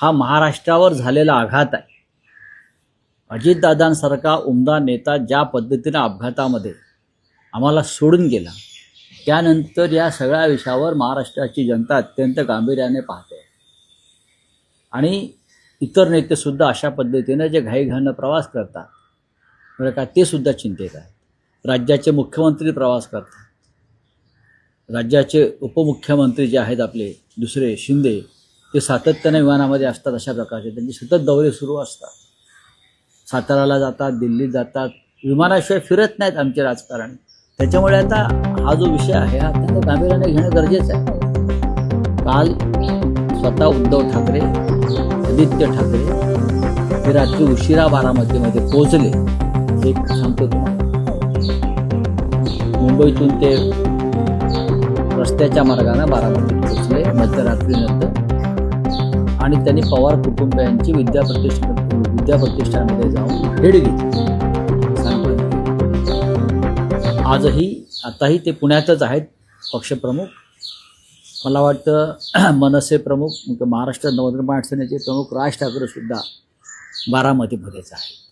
हा महाराष्ट्रावर झालेला आघात आहे। अजितदादांसारखा उमदा नेता ज्या पद्धतीनं अपघातामध्ये आम्हाला सोडून गेला, त्यानंतर या सगळ्या विषयावर महाराष्ट्राची जनता अत्यंत गांभीर्याने पाहते आणि इतर नेतेसुद्धा अशा पद्धतीनं जे घाईघाईनं प्रवास करतात बरं का, ते सुद्धा चिंतेत आहेत। राज्याचे मुख्यमंत्री प्रवास करतात, राज्याचे उपमुख्यमंत्री जे आहेत आपले दुसरे शिंदे, ते सातत्याने विमानामध्ये असतात। अशा प्रकारचे त्यांचे सतत दौरे सुरू असतात। साताराला जातात, दिल्लीत जातात, विमानाशिवाय फिरत नाहीत आमचे राजकारणी। त्याच्यामुळे आता हा जो विषय आहे हा अत्यंत गांभीर्याने घेणं गरजेचं आहे। काल स्वतः उद्धव ठाकरे, आदित्य ठाकरे हे रात्री उशिरा बारामतीमध्ये पोहोचले। एक सांगतो तुम्हाला, मुंबईतून ते रस्त्याच्या मार्गाने बारामतीत पोहोचले मध्यरात्रीनंतर आणि त्यांनी पवार कुटुंबियांची विद्याप्रतिष्ठानमध्ये जाऊन भेट घेतली। आताही ते पुण्यातच आहेत पक्षप्रमुख। मला वाटतं मनसे प्रमुख, महाराष्ट्र नवनिर्माण सेनेचे प्रमुख राज ठाकरे सुद्धा बारामतीमध्येच आहेत।